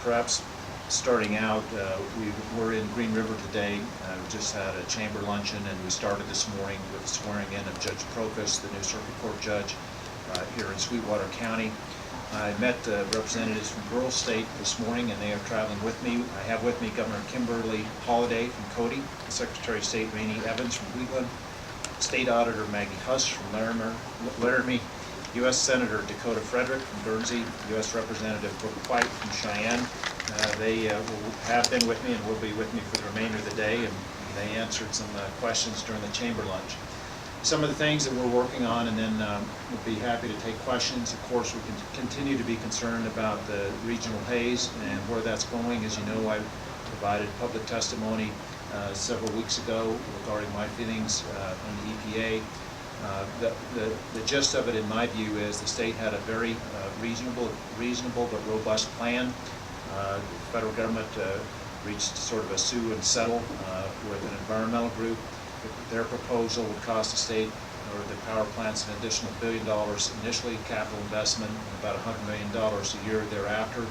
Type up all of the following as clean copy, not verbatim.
Perhaps starting out, we were in Green River today. We just had a chamber luncheon, and we started this morning with the swearing in of Judge Provost, the new circuit court judge here in Sweetwater County. I met representatives from rural state this morning, and they are traveling with me. I have with me Governor Kimberly Holliday from Cody, Secretary of State Rainey Evans from Wheatland, State Auditor Maggie Huss from Laramie, U.S. Senator Dakota Frederick from Guernsey, U.S. Representative Brooke White from Cheyenne. They have been with me and will be with me for the remainder of the day, and they answered some questions during the chamber lunch. Some of the things that we're working on, and then we'll be happy to take questions. Of course, we can continue to be concerned about the regional haze and where that's going. As you know, I provided public testimony several weeks ago regarding my feelings on the EPA. The gist of it, in my view, is the state had a very reasonable but robust plan. The federal government reached sort of a sue and settle with an environmental group. Their proposal would cost the state or the power plants an additional $1 billion initially, capital investment, and about $100 million a year thereafter,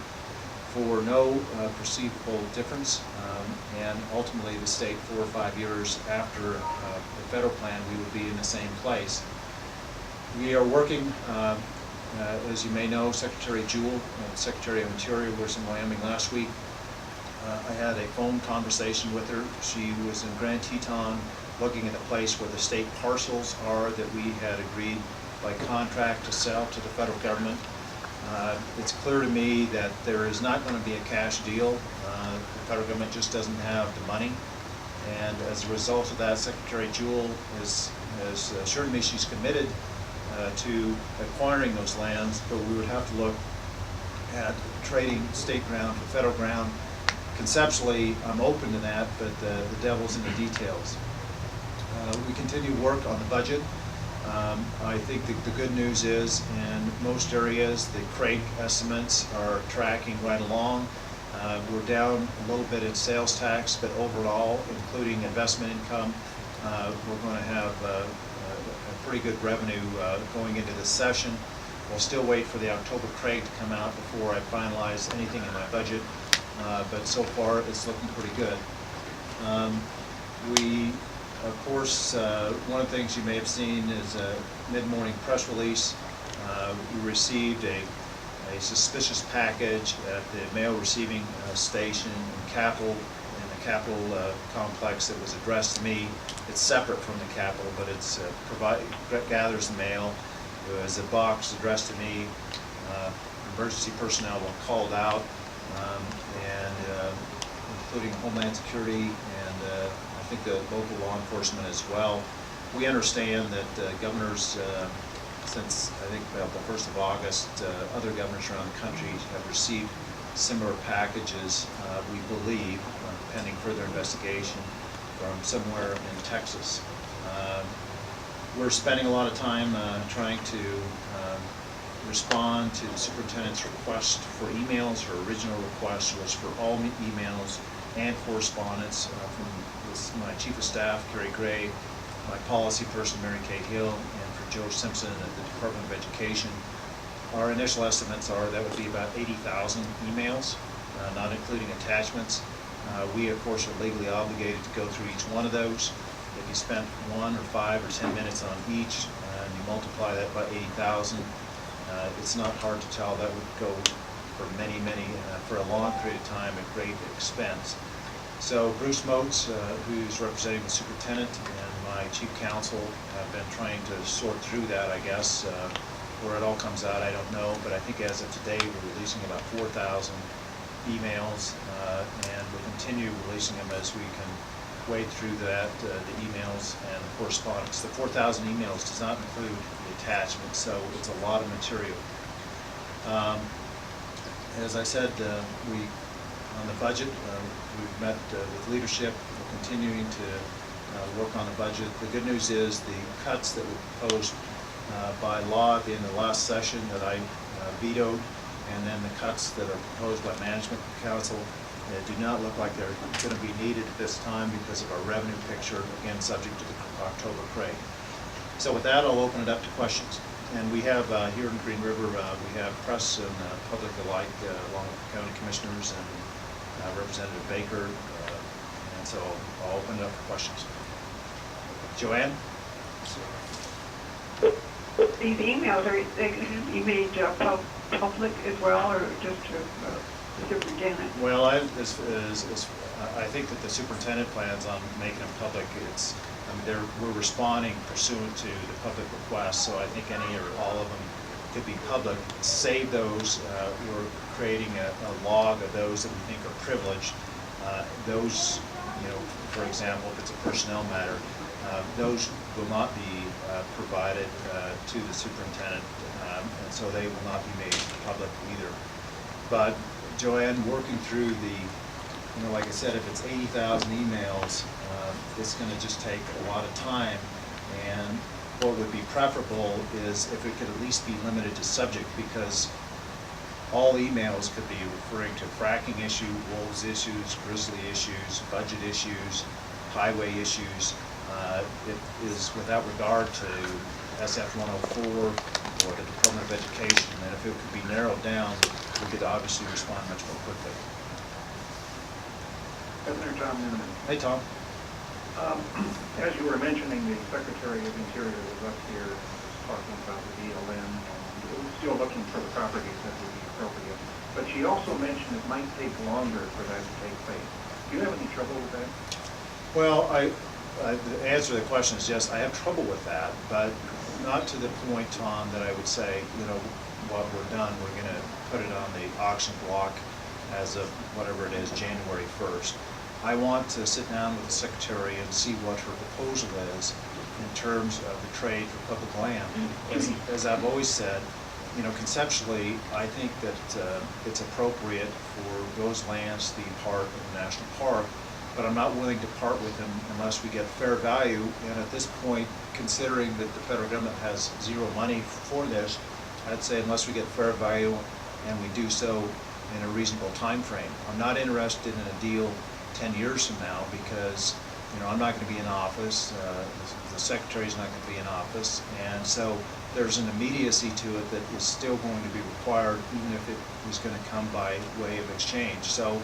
for no perceivable difference. And ultimately, the state, 4 or 5 years after the federal plan, we would be in the same place. We are working, as you may know, Secretary Jewell, Secretary of Interior, was in Wyoming last week. I had a phone conversation with her. She was in Grand Teton, looking at the place where the state parcels are that we had agreed by contract to sell to the federal government. It's clear to me that there is not going to be a cash deal. The federal government just doesn't have the money. And as a result of that, Secretary Jewell has assured me she's committed to acquiring those lands, but we would have to look at trading state ground for federal ground. Conceptually, I'm open to that, but the devil's in the details. We continue to work on the budget. I think the good news is, in most areas, the CRAIG estimates are tracking right along. We're down a little bit in sales tax, but overall, including investment income, we're going to have a pretty good revenue going into this session. We'll still wait for the October CRAIG to come out before I finalize anything in my budget, but so far it's looking pretty good. Of course, one of the things you may have seen is a mid-morning press release. We received a suspicious package at the mail receiving station in the Capitol complex that was addressed to me. It's separate from the Capitol, but it's gathers the mail. It was a box addressed to me. Emergency personnel were called out, including Homeland Security and I think the local law enforcement as well. We understand that governors, since I think about the 1st of August, other governors around the country have received similar packages, we believe, pending further investigation, from somewhere in Texas. We're spending a lot of time trying to respond to the superintendent's request for emails. Her original request was for all emails and correspondence from my Chief of Staff, Kerry Gray, my policy person, Mary Kay Hill, and for Joe Simpson at the Department of Education. Our initial estimates are that would be about 80,000 emails, not including attachments. We, of course, are legally obligated to go through each one of those. If you spent 1 or 5 or 10 minutes on each, and you multiply that by 80,000, it's not hard to tell that would go for for a long period of time at great expense. So Bruce Motes, who's representing the superintendent, and my chief counsel have been trying to sort through that, I guess. Where it all comes out, I don't know, but I think as of today, we're releasing about 4,000 emails, and we'll continue releasing them as we can wade through that, the emails and the correspondence. The 4,000 emails does not include the attachments, so it's a lot of material. As I said, on the budget, we've met with leadership. We're continuing to work on the budget. The good news is the cuts that were proposed by law at the end of the last session that I vetoed, and then the cuts that are proposed by Management Council do not look like they're going to be needed at this time because of our revenue picture, again, subject to the October CRAIG. So with that, I'll open it up to questions. And we have here in Green River, we have press and public alike, along with the county commissioners and Representative Baker. And so I'll open it up for questions. Joanne? These emails, you made public as well, or just to the superintendent? Well, I think that the superintendent plans on making them public. We're responding pursuant to the public request, so I think any or all of them could be public. Save those. We're creating a log of those that we think are privileged. Those, for example, if it's a personnel matter, those will not be provided to the superintendent, and so they will not be made public either. But Joanne, working through like I said, if it's 80,000 emails, it's going to just take a lot of time. And what would be preferable is if it could at least be limited to subject, because all emails could be referring to fracking issue, wolves issues, grizzly issues, budget issues, highway issues. It is without regard to SF 104 or the Department of Education, and if it could be narrowed down, we could obviously respond much more quickly. Governor Tom Newman. Hey, Tom. As you were mentioning, the Secretary of Interior was up here talking about the BLM and still looking for the properties that would be appropriate. But she also mentioned it might take longer for that to take place. Do you have any trouble with that? Well, the answer to the question is yes, I have trouble with that, but not to the point, Tom, that I would say, what we're done, we're going to put it on the auction block as of whatever it is, January 1st. I want to sit down with the Secretary and see what her proposal is in terms of the trade for public land. As I've always said, conceptually, I think that it's appropriate for those lands to be part of the national park, but I'm not willing to part with them unless we get fair value. And at this point, considering that the federal government has zero money for this, I'd say unless we get fair value and we do so in a reasonable time frame. I'm not interested in a deal 10 years from now because I'm not going to be in office, the Secretary's not going to be in office, and so there's an immediacy to it that is still going to be required even if it is going to come by way of exchange. So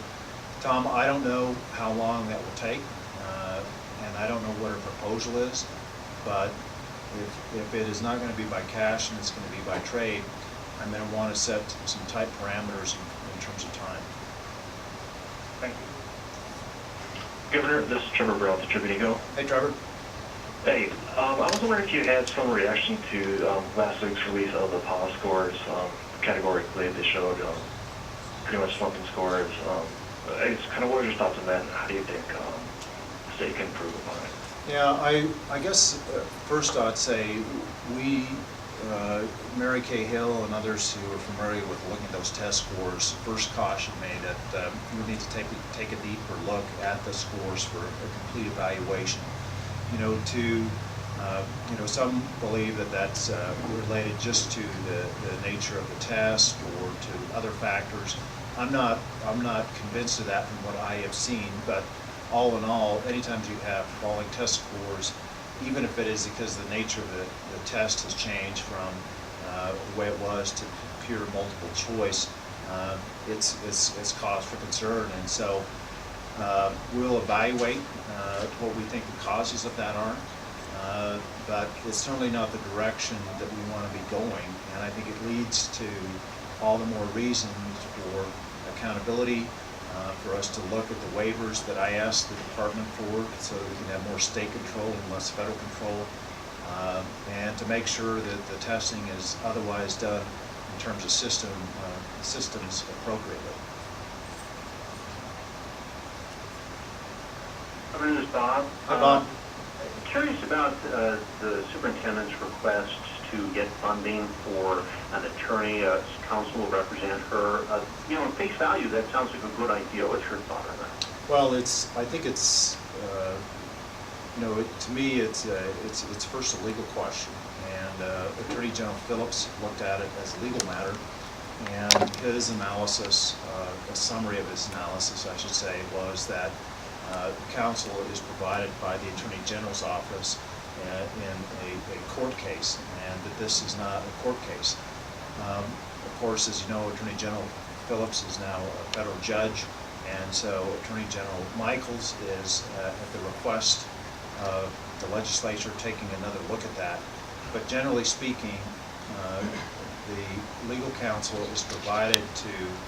Tom, I don't know how long that will take, and I don't know what her proposal is, but if it is not going to be by cash and it's going to be by trade, I'm going to want to set some tight parameters in terms of time. Thank you. Governor, this is Trevor Brown, the Tribune Eagle. Hey, Trevor. Hey, I was wondering if you had some reaction to last week's release of the PAW scores. Categorically, they showed pretty much slumping scores. It's kind of what are your thoughts on that, and how do you think the state can improve upon it? Yeah, I guess first I'd say we, Mary Kay Hill and others who are familiar with looking at those test scores, first cautioned me that we need to take a deeper look at the scores for a complete evaluation. Some believe that that's related just to the nature of the test or to other factors. I'm not convinced of that from what I have seen, but all in all, anytime you have falling test scores, even if it is because the nature of the test has changed from the way it was to pure multiple choice, it's cause for concern. And so we'll evaluate what we think the causes of that are, but it's certainly not the direction that we want to be going. And I think it leads to all the more reasons for accountability, for us to look at the waivers that I asked the department for so that we can have more state control and less federal control, and to make sure that the testing is otherwise done in terms of systems appropriately. This is Bob. Hi, Bob. Curious about the superintendent's request to get funding for an attorney, counsel to represent her. On face value, that sounds like a good idea. What's your thought on that? Well, I think it's, to me, it's first a legal question, and Attorney General Phillips looked at it as a legal matter, and his analysis, a summary of his analysis, I should say, was that counsel is provided by the Attorney General's office, in a court case, and that this is not a court case. Of course, as you know, Attorney General Phillips is now a federal judge, and so Attorney General Michaels is at the request of the legislature taking another look at that. But generally speaking, the legal counsel is provided to